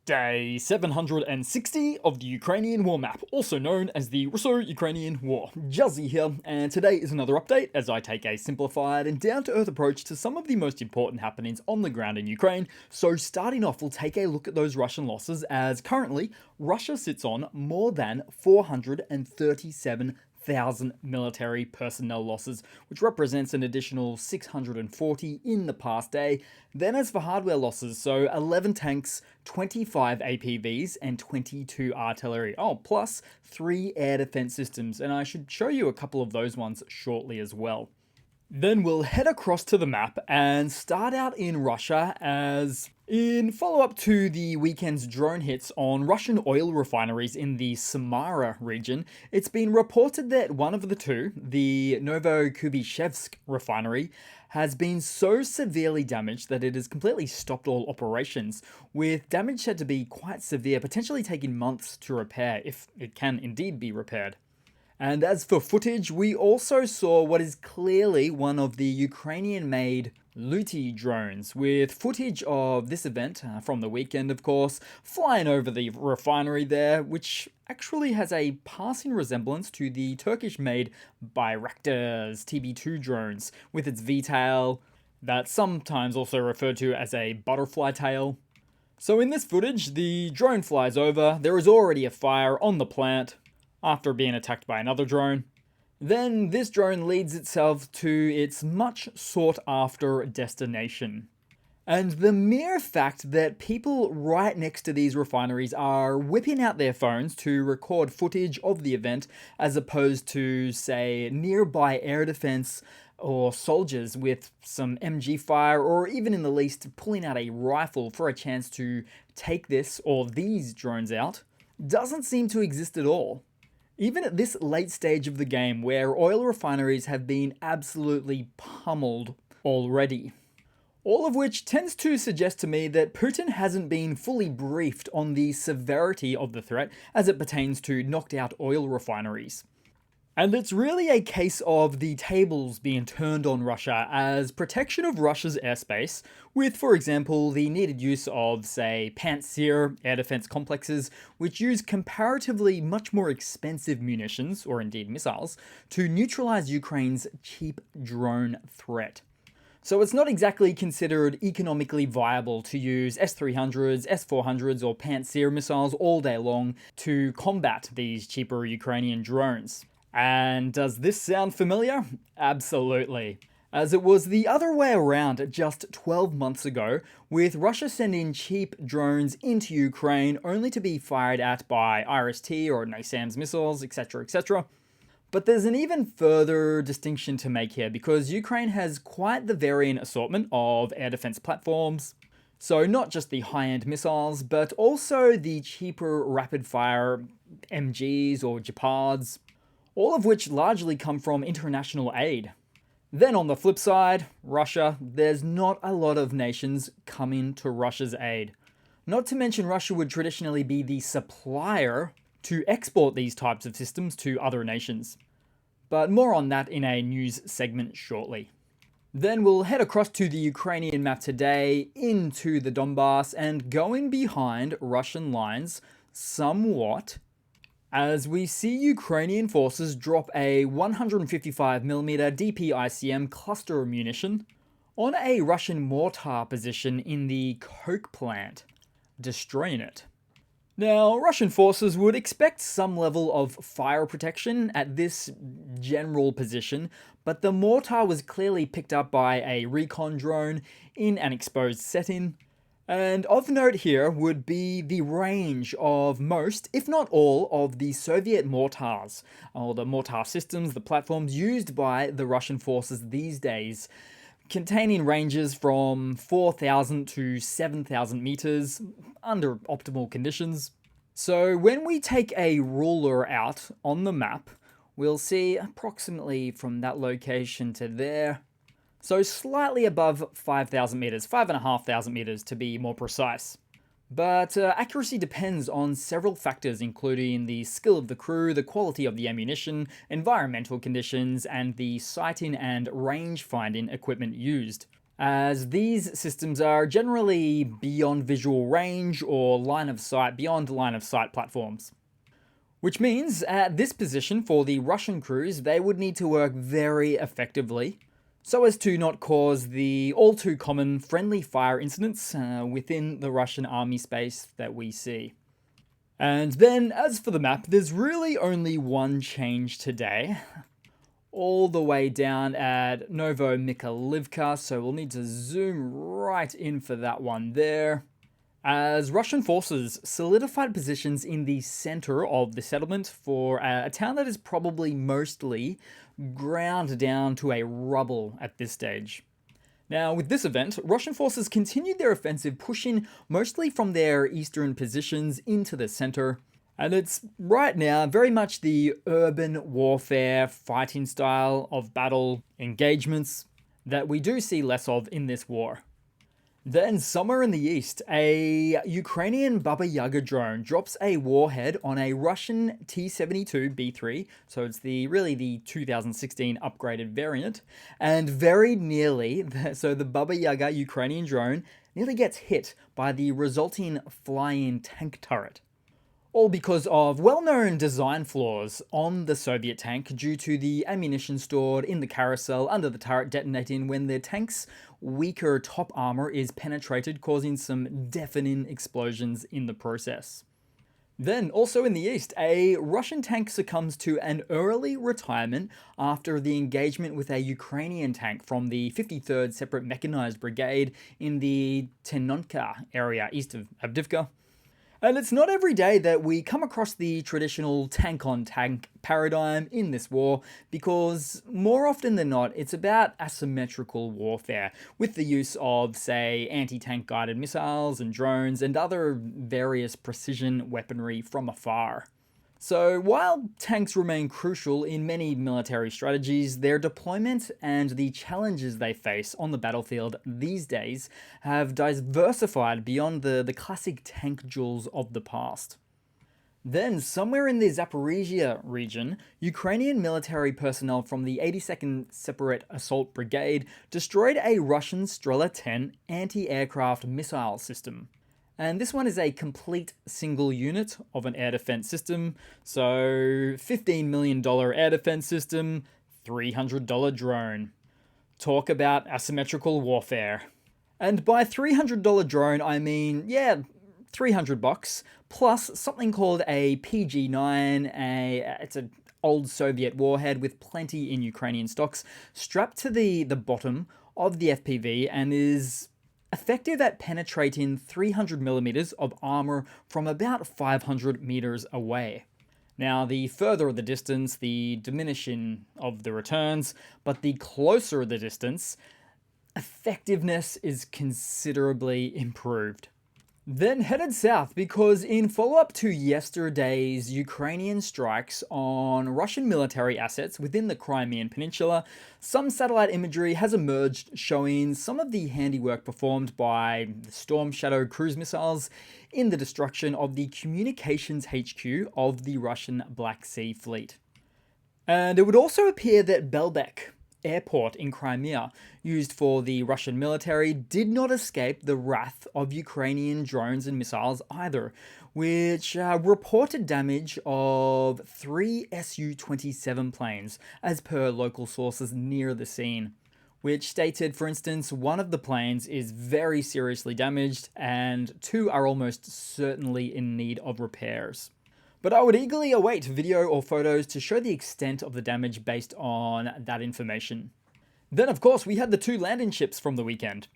Day 760 of the Ukrainian War Map, also known as the Russo-Ukrainian War. Juzzie here, and today is another update as I take a simplified and down-to-earth approach to some of the most important happenings on the ground in Ukraine. So starting off, we'll take a look at those Russian losses, as currently Russia sits on more than 437,000 military personnel losses, which represents an additional 640 in the past day. Then as for hardware losses, so 11 tanks, 25 APVs, and 22 artillery. Oh, plus 3 air defense systems, and I should show you a couple of those ones shortly as well. Then we'll head across to the map and start out in Russia, as in follow-up to the weekend's drone hits on Russian oil refineries in the Samara region. It's been reported that one of the two, the Novokubishevsk refinery, has been so severely damaged that it has completely stopped all operations, with damage said to be quite severe, potentially taking months to repair, if it can indeed be repaired. And as for footage, we also saw what is clearly one of the Ukrainian-made Luti drones, with footage of this event, from the weekend of course, flying over the refinery there, which actually has a passing resemblance to the Turkish-made Bayraktar's TB2 drones, with its V-tail, that's sometimes also referred to as a butterfly tail. So in this footage, the drone flies over, there is already a fire on the plant, after being attacked by another drone. Then this drone leads itself to its much sought after destination. And the mere fact that people right next to these refineries are whipping out their phones to record footage of the event, as opposed to, say, nearby air defense or soldiers with some MG fire, or even in the least pulling out a rifle for a chance to take this or these drones out, doesn't seem to exist at all. Even at this late stage of the game, where oil refineries have been absolutely pummeled already. All of which tends to suggest to me that Putin hasn't been fully briefed on the severity of the threat as it pertains to knocked out oil refineries. And it's really a case of the tables being turned on Russia as protection of Russia's airspace, with, for example, the needed use of, say, Pantsir air defense complexes, which use comparatively much more expensive munitions, or indeed missiles, to neutralize Ukraine's cheap drone threat. So it's not exactly considered economically viable to use S-300s, S-400s, or Pantsir missiles all day long to combat these cheaper Ukrainian drones. And does this sound familiar? Absolutely. As it was the other way around just 12 months ago, with Russia sending cheap drones into Ukraine only to be fired at by IRST or NASAMS missiles, etc, etc. But there's an even further distinction to make here, because Ukraine has quite the varying assortment of air defense platforms. So not just the high-end missiles, but also the cheaper rapid-fire MGs or Gepards, all of which largely come from international aid. Then on the flip side, Russia, there's not a lot of nations coming to Russia's aid. Not to mention Russia would traditionally be the supplier to export these types of systems to other nations. But more on that in a news segment shortly. Then we'll head across to the Ukrainian map today, into the Donbass, and going behind Russian lines somewhat, as we see Ukrainian forces drop a 155mm DPICM cluster munition on a Russian mortar position in the coke plant, destroying it. Now, Russian forces would expect some level of fire protection at this general position, but the mortar was clearly picked up by a recon drone in an exposed setting. And of note here would be the range of most, if not all, of the Soviet mortars, or the mortar systems, the platforms used by the Russian forces these days, containing ranges from 4,000 to 7,000 meters under optimal conditions. So when we take a ruler out on the map, we'll see approximately from that location to there, so slightly above 5,000 meters, 5,500 meters to be more precise. But accuracy depends on several factors, including the skill of the crew, the quality of the ammunition, environmental conditions, and the sighting and range finding equipment used. as these systems are generally beyond visual range or line of sight, beyond line of sight platforms. Which means at this position for the Russian crews, they would need to work very effectively so as to not cause the all too common friendly fire incidents within the Russian army space that we see. And then, as for the map, there's really only one change today, all the way down at Novomikhailivka, so we'll need to zoom right in for that one there. As Russian forces solidified positions in the center of the settlement for a town that is probably mostly ground down to a rubble at this stage. Now, with this event, Russian forces continued their offensive, pushing mostly from their eastern positions into the center. And it's right now very much the urban warfare fighting style of battle engagements that we do see less of in this war. Then, somewhere in the east, a Ukrainian Baba Yaga drone drops a warhead on a Russian T-72B3, so it's really the 2016 upgraded variant, and very nearly, so the Baba Yaga Ukrainian drone nearly gets hit by the resulting flying tank turret. All because of well-known design flaws on the Soviet tank due to the ammunition stored in the carousel under the turret detonating when the tank's weaker top armor is penetrated, causing some deafening explosions in the process. Then, also in the east, a Russian tank succumbs to an early retirement after the engagement with a Ukrainian tank from the 53rd Separate Mechanized Brigade in the Tenonka area east of Avdiivka. And it's not every day that we come across the traditional tank-on-tank paradigm in this war, because more often than not, it's about asymmetrical warfare, with the use of, say, anti-tank guided missiles and drones and other various precision weaponry from afar. So while tanks remain crucial in many military strategies, their deployment and the challenges they face on the battlefield these days have diversified beyond the classic tank duels of the past. Then, somewhere in the Zaporizhia region, Ukrainian military personnel from the 82nd Separate Assault Brigade destroyed a Russian Strela 10 anti-aircraft missile system. And this one is a complete single unit of an air defense system. So $15 million air defense system, $300 drone. Talk about asymmetrical warfare. And by $300 drone, I mean, $300 plus something called a PG-9, it's an old Soviet warhead with plenty in Ukrainian stocks, strapped to the bottom of the FPV and is effective at penetrating 300 millimeters of armor from about 500 meters away. Now, the further the distance, the diminishing of the returns, but the closer the distance, effectiveness is considerably improved. Then headed south, because in follow-up to yesterday's Ukrainian strikes on Russian military assets within the Crimean Peninsula, some satellite imagery has emerged showing some of the handiwork performed by the Storm Shadow cruise missiles in the destruction of the communications HQ of the Russian Black Sea Fleet. And it would also appear that Belbek airport in Crimea, used for the Russian military, did not escape the wrath of Ukrainian drones and missiles either, which reported damage of 3 Su-27 planes, as per local sources near the scene, which stated, for instance, one of the planes is very seriously damaged and 2 are almost certainly in need of repairs. But I would eagerly await video or photos to show the extent of the damage based on that information. Then, of course, we had the 2 landing ships from the weekend.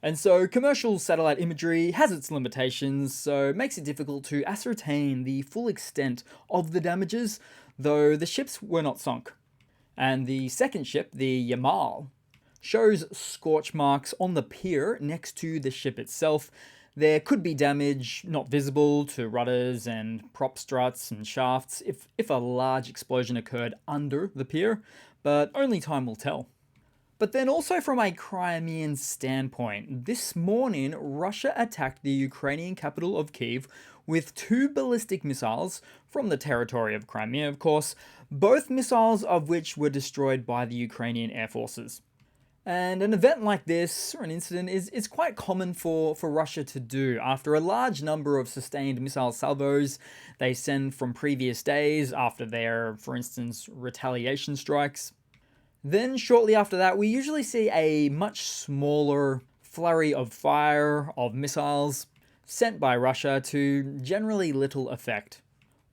And so commercial satellite imagery has its limitations, so it makes it difficult to ascertain the full extent of the damages, though the ships were not sunk. And the second ship, the Yamal, shows scorch marks on the pier next to the ship itself. There could be damage not visible to rudders and prop struts and shafts if a large explosion occurred under the pier, but only time will tell. But then also from a Crimean standpoint, this morning Russia attacked the Ukrainian capital of Kyiv with 2 ballistic missiles from the territory of Crimea, of course, both missiles of which were destroyed by the Ukrainian air forces. And an event like this, or an incident, is quite common for Russia to do. After a large number of sustained missile salvos they send from previous days after their, for instance, retaliation strikes, then shortly after that we usually see a much smaller flurry of fire of missiles sent by Russia to generally little effect,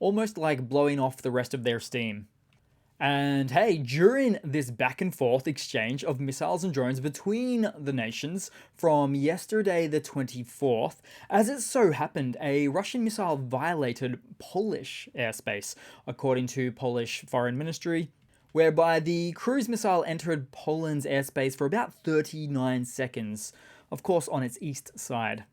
almost like blowing off the rest of their steam. And hey, during this back and forth exchange of missiles and drones between the nations from yesterday the 24th, as it so happened, a Russian missile violated Polish airspace, according to Polish Foreign Ministry, whereby the cruise missile entered Poland's airspace for about 39 seconds, of course on its east side.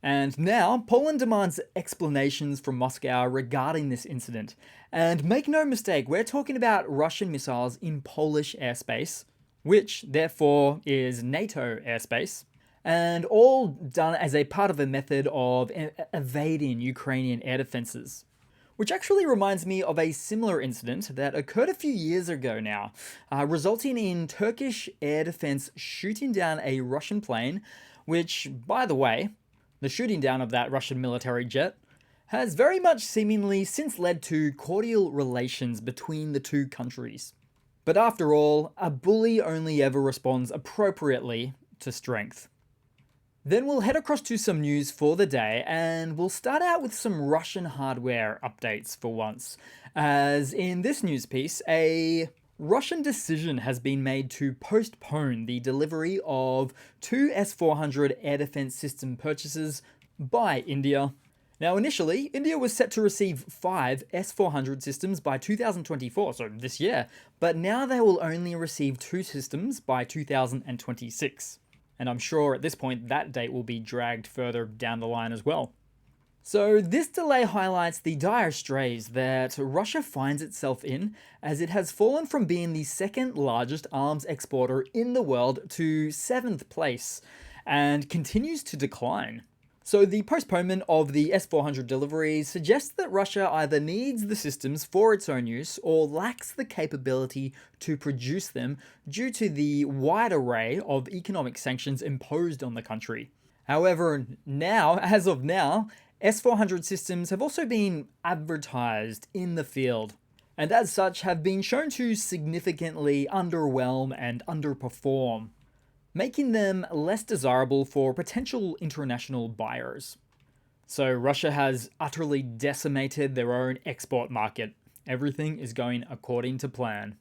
And now, Poland demands explanations from Moscow regarding this incident. And make no mistake, we're talking about Russian missiles in Polish airspace, which, therefore, is NATO airspace, and all done as a part of a method of evading Ukrainian air defenses. Which actually reminds me of a similar incident that occurred a few years ago now, resulting in Turkish air defense shooting down a Russian plane, which, by the way, the shooting down of that Russian military jet has very much seemingly since led to cordial relations between the two countries. But after all, a bully only ever responds appropriately to strength. Then we'll head across to some news for the day, and we'll start out with some Russian hardware updates for once, as in this news piece, a Russian decision has been made to postpone the delivery of 2 S-400 air defense system purchases by India. Now initially, India was set to receive 5 S-400 systems by 2024, so this year, but now they will only receive 2 systems by 2026. And I'm sure at this point that date will be dragged further down the line as well. So this delay highlights the dire straits that Russia finds itself in, as it has fallen from being the second largest arms exporter in the world to 7th place, and continues to decline. So the postponement of the S-400 deliveries suggests that Russia either needs the systems for its own use or lacks the capability to produce them due to the wide array of economic sanctions imposed on the country. However, as of now, S-400 systems have also been advertised in the field, and as such have been shown to significantly underwhelm and underperform, making them less desirable for potential international buyers. So Russia has utterly decimated their own export market. Everything is going according to plan.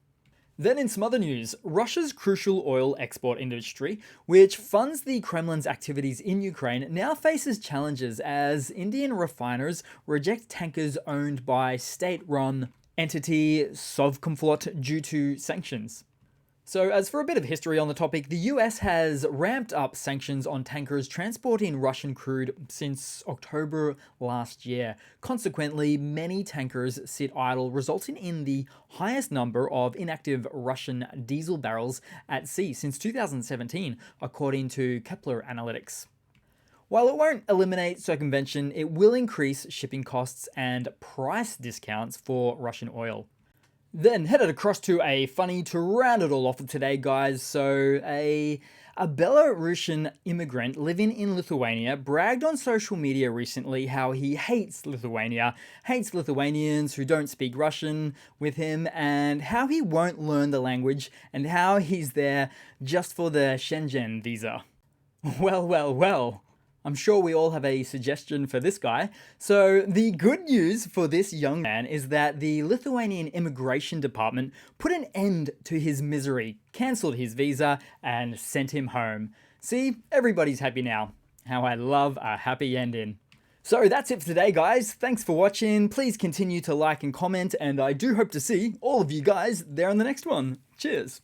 Then in some other news, Russia's crucial oil export industry, which funds the Kremlin's activities in Ukraine, now faces challenges as Indian refiners reject tankers owned by state-run entity Sovcomflot due to sanctions. So as for a bit of history on the topic, the US has ramped up sanctions on tankers transporting Russian crude since October last year. Consequently, many tankers sit idle, resulting in the highest number of inactive Russian diesel barrels at sea since 2017, according to Kepler Analytics. While it won't eliminate circumvention, it will increase shipping costs and price discounts for Russian oil. Then headed across to a funny to round it all off of today, guys. So a Belarusian immigrant living in Lithuania bragged on social media recently how he hates Lithuania, hates Lithuanians who don't speak Russian with him, and how he won't learn the language, and how he's there just for the Schengen visa. Well. I'm sure we all have a suggestion for this guy. So the good news for this young man is that the Lithuanian immigration department put an end to his misery, cancelled his visa, and sent him home. See, everybody's happy now. How I love a happy ending. So that's it for today, guys. Thanks for watching. Please continue to like and comment, and I do hope to see all of you guys there in the next one. Cheers.